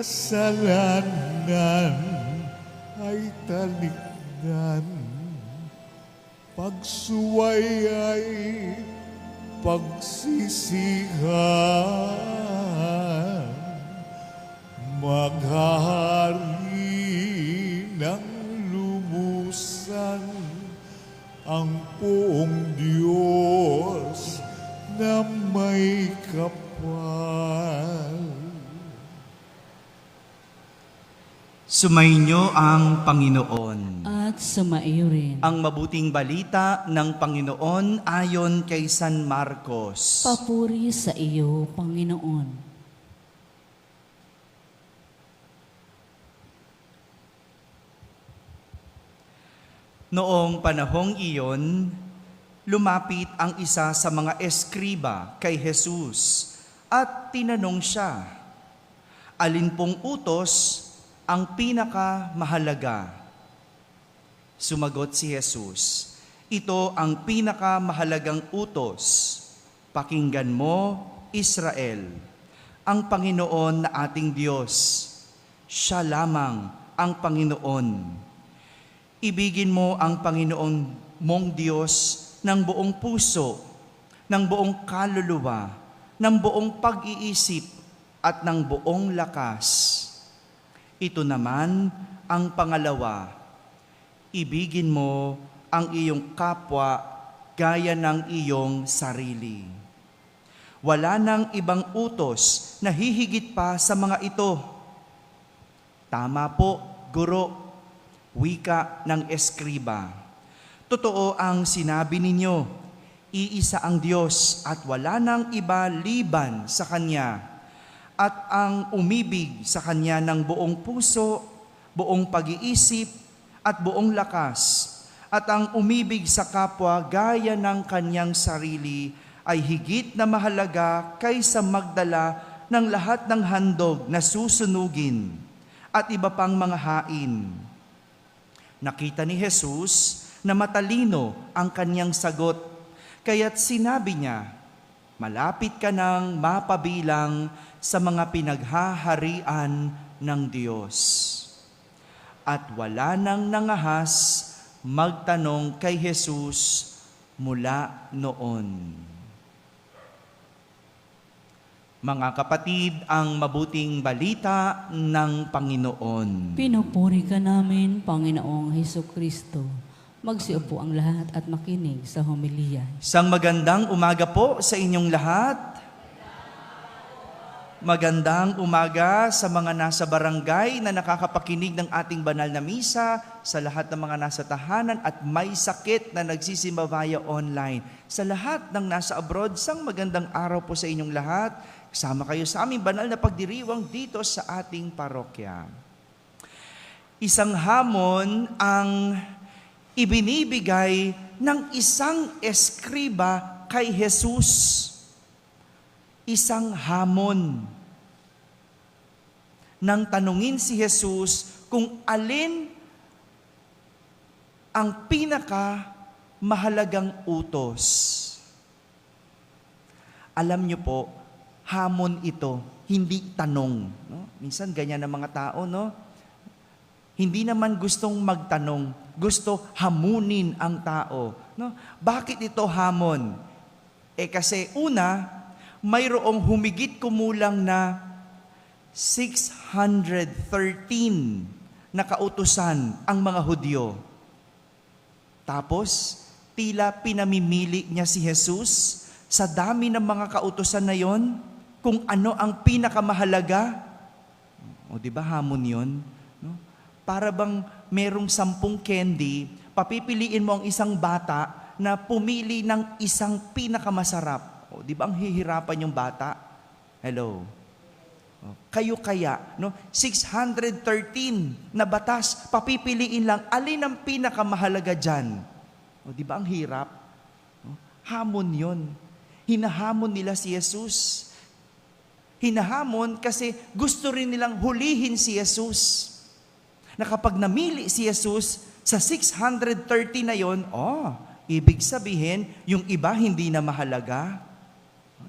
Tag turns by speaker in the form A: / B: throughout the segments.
A: kasalanan ay talikdan, pagsuway ay pagsisihan, maghahari ng lumusan ang poong Diyos na may kapal.
B: Sumainyo ang Panginoon.
C: At sumaiyo rin.
B: Ang mabuting balita ng Panginoon ayon kay San Marcos.
C: Papuri sa iyo, Panginoon.
B: Noong panahong iyon, lumapit ang isa sa mga eskriba kay Jesus at tinanong siya, "Alin pong utos ang pinakamahalaga?" Sumagot si Jesus, "Ito ang pinakamahalagang utos. Pakinggan mo, Israel, ang Panginoon na ating Diyos. Siya lamang ang Panginoon. Ibigin mo ang Panginoon mong Diyos ng buong puso, ng buong kaluluwa, ng buong pag-iisip, at ng buong lakas. Ito naman ang pangalawa, ibigin mo ang iyong kapwa gaya ng iyong sarili. Wala nang ibang utos na hihigit pa sa mga ito." "Tama po, Guro," wika ng eskriba. "Totoo ang sinabi ninyo, iisa ang Diyos at wala nang iba liban sa Kanya. At ang umibig sa Kanya ng buong puso, buong pag-iisip at buong lakas, at ang umibig sa kapwa gaya ng kanyang sarili ay higit na mahalaga kaysa magdala ng lahat ng handog na susunugin at iba pang mga hain." Nakita ni Jesus na matalino ang kanyang sagot, kaya't sinabi niya, "Malapit ka nang mapabilang sa mga pinaghaharian ng Diyos." At wala nang nangahas magtanong kay Jesus mula noon. Mga kapatid, ang mabuting balita ng Panginoon.
C: Pinupuri ka namin, Panginoong Hesukristo. Magsiupo ang lahat at makinig sa homilya.
B: Isang magandang umaga po sa inyong lahat. Magandang umaga sa mga nasa barangay na nakakapakinig ng ating banal na misa, sa lahat ng mga nasa tahanan at may sakit na nagsisimba via online. Sa lahat ng nasa abroad, isang magandang araw po sa inyong lahat. Kasama kayo sa aming banal na pagdiriwang dito sa ating parokya. Isang hamon ang ibinibigay ng isang eskriba kay Jesus. Isang hamon nang tanungin si Jesus kung alin ang pinakamahalagang utos. Alam niyo po, hamon ito, hindi tanong. No? Minsan ganyan ang mga tao, no? Hindi naman gustong magtanong, gusto hamunin ang tao. No? Bakit ito hamon? Kasi una, mayroong humigit kumulang na 613 na kautusan ang mga Hudyo. Tapos, tila pinamimili niya si Jesus sa dami ng mga kautusan na yon kung ano ang pinakamahalaga. O di ba hamon yon? No? Para bang merong 10 candy, papipiliin mo ang isang bata na pumili ng isang pinakamasarap. O di ba ang hihirapan yung bata? Hello? Kayo kaya, no? 613 na batas, papipiliin lang, alin ang pinakamahalaga dyan? O, di ba ang hirap? No? Hamon yon. Hinahamon nila si Jesus. Hinahamon kasi gusto rin nilang hulihin si Jesus. Na kapag namili si Jesus sa 630 na yon, ibig sabihin, yung iba hindi na mahalaga.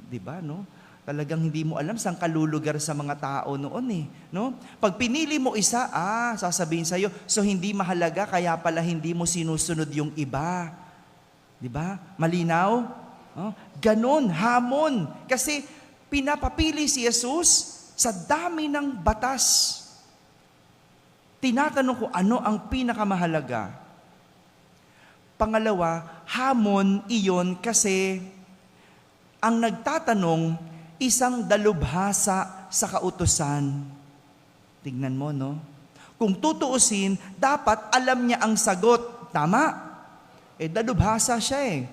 B: Di ba, no? Talagang hindi mo alam saan ka lulugar sa mga tao noon eh. No? Pag pinili mo isa, sasabihin sa'yo, so hindi mahalaga, kaya pala hindi mo sinusunod yung iba. Di ba? Malinaw? Ganon, hamon. Kasi pinapapili si Jesus sa dami ng batas. Tinatanong ko, ano ang pinakamahalaga? Pangalawa, hamon iyon kasi ang nagtatanong, isang dalubhasa sa kautusan. Tignan mo, no? Kung tutuusin, dapat alam niya ang sagot. Tama? Dalubhasa siya eh.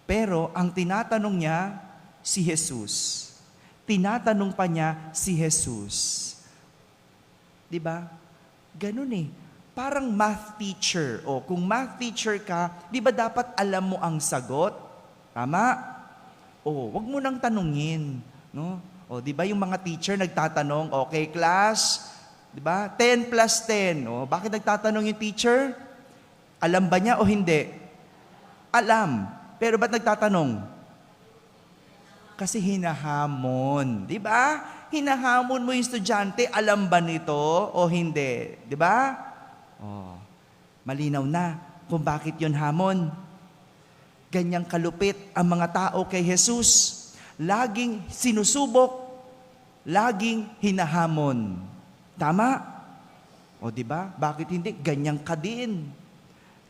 B: Pero ang tinatanong niya, si Jesus. Tinatanong pa niya si Jesus. Diba? Ganun eh. Parang math teacher. O kung math teacher ka, di ba dapat alam mo ang sagot? Tama? Wag mo nang tanungin, no? Di ba yung mga teacher nagtatanong, okay class, di ba? 10 plus 10. Bakit nagtatanong yung teacher? Alam ba niya o hindi? Alam. Pero ba't nagtatanong? Kasi hinahamon, di ba? Hinahamon mo yung estudyante, alam ba nito o hindi? Di ba? Malinaw na kung bakit yun hamon. Ganyang kalupit ang mga tao kay Jesus. Laging sinusubok, laging hinahamon. Tama? Di ba? Bakit hindi? Ganyan ka din.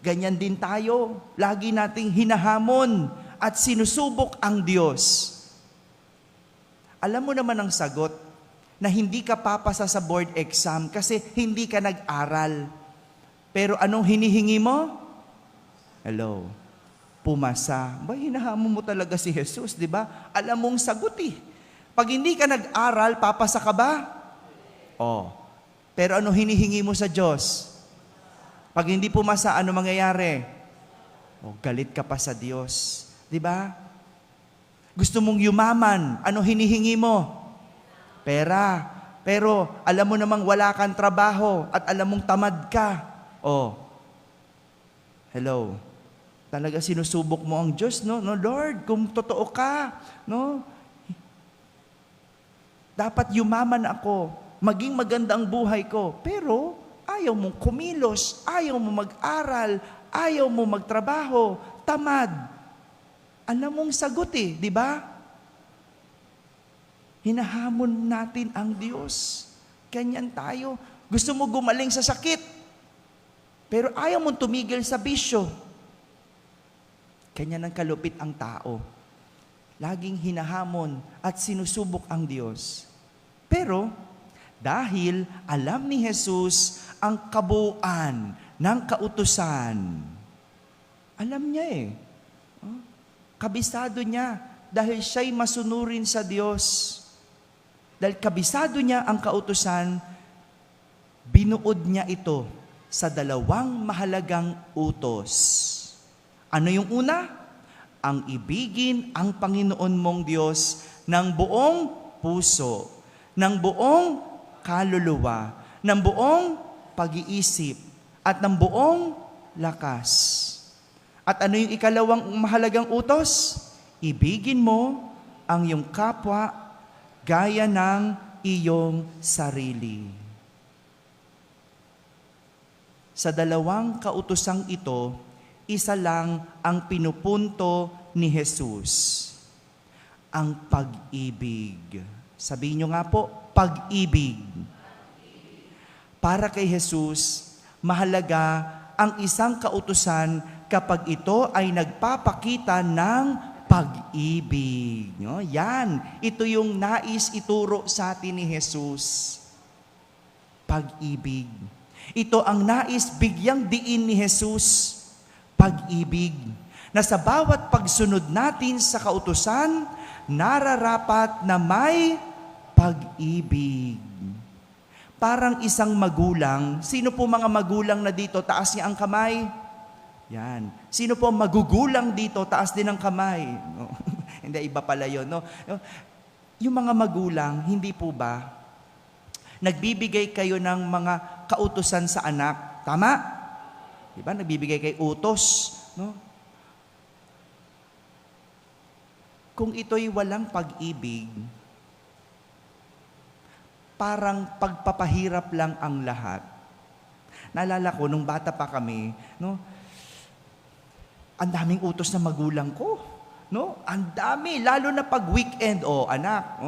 B: Ganyan din tayo. Lagi nating hinahamon at sinusubok ang Diyos. Alam mo naman ang sagot na hindi ka papasa sa board exam kasi hindi ka nag-aral. Pero anong hinihingi mo? Hello. Pumasa. Hinahamon mo talaga si Jesus, di ba? Alam mong sagot eh. Pag hindi ka nag-aral, papasa ka ba? Pero ano hinihingi mo sa Diyos? Pag hindi pumasa, ano mangyayari? Galit ka pa sa Diyos. Di ba? Gusto mong yumaman, ano hinihingi mo? Pera. Pero alam mo namang wala kang trabaho at alam mong tamad ka. Hello. Talaga sinusubok mo ang Diyos, no? Lord, kung totoo ka, no? Dapat yumaman ako, maging maganda ang buhay ko. Pero ayaw mong kumilos, ayaw mo mag-aral, ayaw mo magtrabaho, tamad. Alam mong sagot eh, di ba? Hinahamon natin ang Diyos. Ganyan tayo. Gusto mo gumaling sa sakit, pero ayaw mong tumigil sa bisyo. Kanya ng kalupit ang tao. Laging hinahamon at sinusubok ang Diyos. Pero, dahil alam ni Jesus ang kabuuan ng kautusan, alam niya eh. Kabisado niya dahil siya'y masunurin sa Diyos. Dahil kabisado niya ang kautusan, binuod niya ito sa 2 mahalagang utos. Ano yung una? Ang ibigin ang Panginoon mong Diyos ng buong puso, ng buong kaluluwa, ng buong pag-iisip, at ng buong lakas. At ano yung ikalawang mahalagang utos? Ibigin mo ang iyong kapwa gaya ng iyong sarili. Sa 2 kautosang ito, isa lang ang pinupunto ni Jesus. Ang pag-ibig. Sabihin nyo nga po, pag-ibig. Para kay Jesus, mahalaga ang isang kautusan kapag ito ay nagpapakita ng pag-ibig. Yan, ito yung nais ituro sa atin ni Jesus. Pag-ibig. Ito ang nais bigyang diin ni Jesus. Pag-ibig, na sa bawat pagsunod natin sa kautusan, nararapat na may pag-ibig. Parang isang magulang. Sino po mga magulang na dito? Taas niya ang kamay. Yan. Sino po magugulang dito? Taas din ang kamay. No? Hindi, iba pala yun. No? Yung mga magulang, hindi po ba, nagbibigay kayo ng mga kautusan sa anak. Tama? Diba? Nagbibigay kay utos. No? kung ito'y walang pag-ibig, parang pagpapahirap lang ang lahat. Naalala ko, nung bata pa kami, no, ang daming utos ng magulang ko. No? Ang dami, lalo na pag weekend. Anak,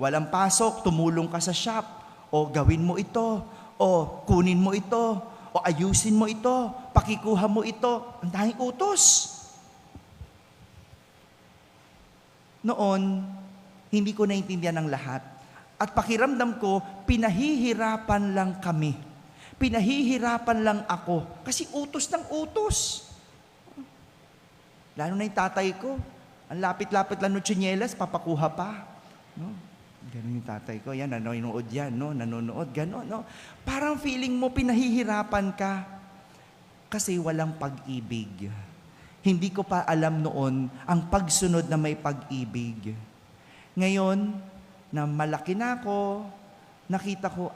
B: walang pasok, tumulong ka sa shop. Gawin mo ito. Kunin mo ito. Ayusin mo ito. Pakikuha mo ito. Ang daming utos. Noon, hindi ko naintindihan ang lahat. At pakiramdam ko, pinahihirapan lang kami. Pinahihirapan lang ako. Kasi utos ng utos. Lalo na yung tatay ko. Ang lapit-lapit lang ng tsinelas, papakuha pa. No? Ganun yung tatay ko. Yan, nanonood yan. No? Nanonood, gano'n. No? Parang feeling mo, pinahihirapan ka. Kasi walang pag-ibig. Hindi ko pa alam noon ang pagsunod na may pag-ibig. Ngayon, na malaki na ako, nakita ko,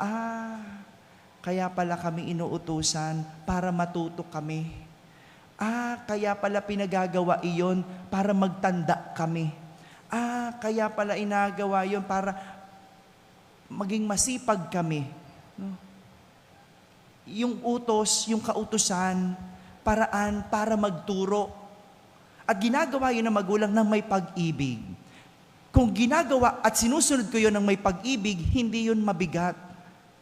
B: kaya pala kami inuutusan para matuto kami. Kaya pala pinagagawa iyon para magtanda kami. Kaya pala inagawa iyon para maging masipag kami. No? Yung utos, yung kautusan, paraan para magturo. At ginagawa yun ng magulang ng may pag-ibig. Kung ginagawa at sinusunod ko yun ng may pag-ibig, hindi yun mabigat.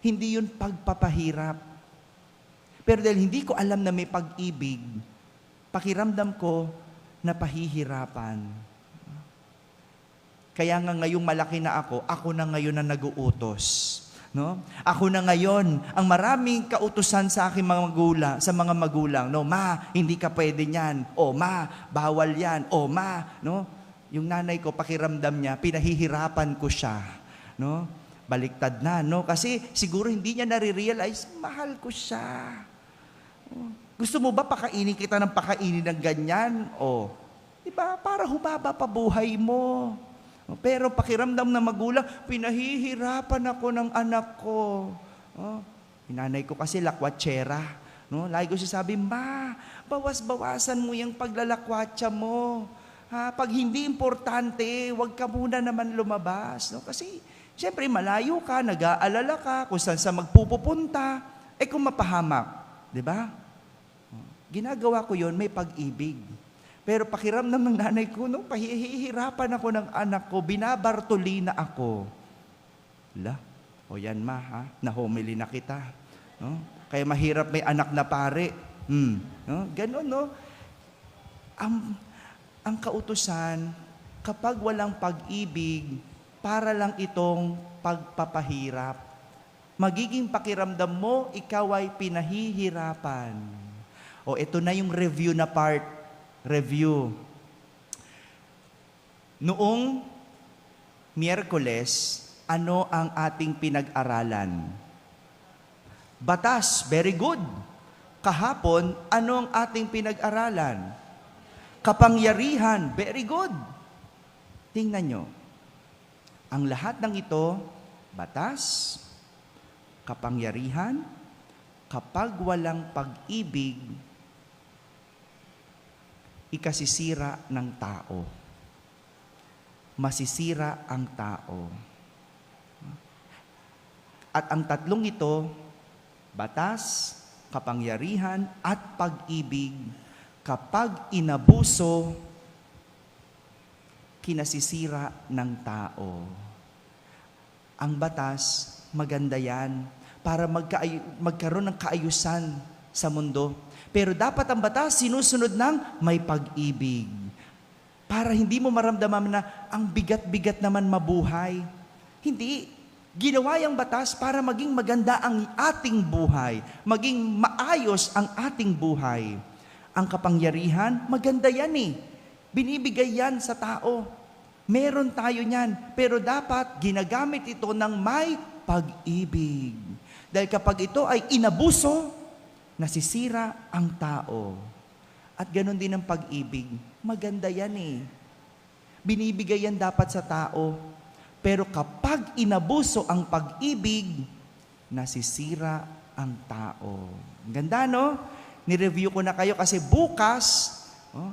B: Hindi yun pagpapahirap. Pero dahil hindi ko alam na may pag-ibig, pakiramdam ko na pahihirapan. Kaya nga ngayong malaki na ako na ngayon na nag-uutos. No? Ako na ngayon, ang maraming kautusan sa aking mga magulang, sa mga magulang. No, ma, hindi ka pwede niyan. Ma, bawal yan. Ma, no? Yung nanay ko, pakiramdam niya, pinahihirapan ko siya. No? Baliktad na, no? Kasi siguro hindi niya nare-realize, mahal ko siya. Gusto mo ba pakainin kita ng pakainin ng ganyan? Diba? Para humaba pa buhay mo. Pero pakiramdam na magulang, pinahihirapan ako ng anak ko. Yung nanay ko kasi lakwatsera. No? Lagi ko sasabi, ma, bawas-bawasan mo yung paglalakwatsa mo. Pag hindi importante, huwag ka muna naman lumabas. No? Kasi, siyempre, malayo ka, nag-aalala ka, kung saan sa magpupunta, kung mapahamak. Diba? Ginagawa ko yon may pag-ibig. Pero pakiramdam ng nanay ko, no, pahihirapan ako ng anak ko, binabartuli na ako. Yan ma, nahomili na kita. No? Kaya mahirap may anak na pare. No? Ganon, no? Ang kautusan, kapag walang pag-ibig, para lang itong pagpapahirap. Magiging pakiramdam mo, ikaw ay pinahihirapan. Ito na yung review na part. Review. Noong Miyerkules, ano ang ating pinag-aralan? Batas, very good. Kahapon, ano ang ating pinag-aralan? Kapangyarihan, very good. Tingnan nyo. Ang lahat ng ito, batas, kapangyarihan, kapag walang pag-ibig, ikasisira ng tao. Masisira ang tao. At ang tatlong ito, batas, kapangyarihan, at pag-ibig, kapag inabuso, kinasisira ng tao. Ang batas, maganda yan, para magkaroon ng kaayusan sa mundo. Pero dapat ang batas sinusunod ng may pag-ibig. Para hindi mo maramdaman na ang bigat-bigat naman mabuhay. Hindi. Ginawa yung batas para maging maganda ang ating buhay. Maging maayos ang ating buhay. Ang kapangyarihan, maganda yan eh. Binibigay yan sa tao. Meron tayo niyan. Pero dapat ginagamit ito ng may pag-ibig. Dahil kapag ito ay inabuso, nasisira ang tao. At ganoon din ang pag-ibig. Maganda yan eh. Binibigay yan dapat sa tao. Pero kapag inabuso ang pag-ibig, nasisira ang tao. Ganda, no? Ni-review ko na kayo kasi bukas,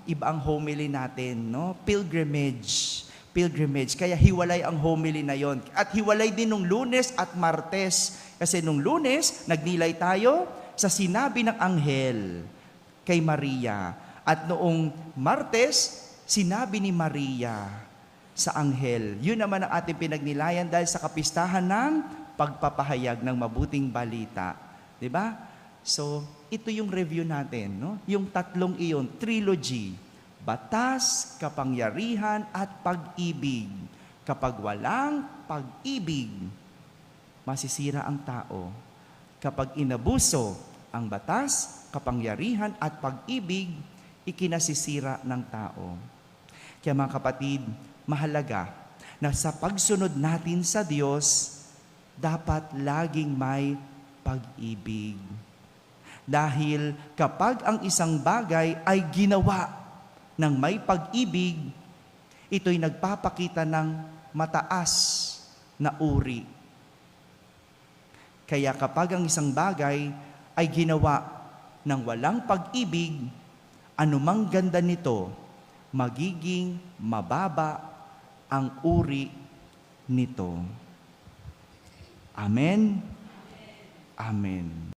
B: iba ang homily natin, no? Pilgrimage. pilgrimage. Kaya hiwalay ang homily na yon. At hiwalay din nung Lunes at Martes. Kasi nung Lunes, nagnilay tayo sa sinabi ng anghel kay Maria. At noong Martes, sinabi ni Maria sa anghel. Yun naman ang ating pinagnilayan dahil sa kapistahan ng pagpapahayag ng mabuting balita. 'Di ba? So, ito yung review natin, no? Yung tatlong iyon, trilogy. Batas, kapangyarihan, at pag-ibig. Kapag walang pag-ibig, masisira ang tao. Kapag inabuso ang batas, kapangyarihan, at pag-ibig, ikinasisira ng tao. Kaya mga kapatid, mahalaga na sa pagsunod natin sa Diyos, dapat laging may pag-ibig. Dahil kapag ang isang bagay ay ginawa ng may pag-ibig, ito'y nagpapakita ng mataas na uri. Kaya kapag ang isang bagay ay ginawa ng walang pag-ibig, anumang ganda nito, magiging mababa ang uri nito. Amen? Amen.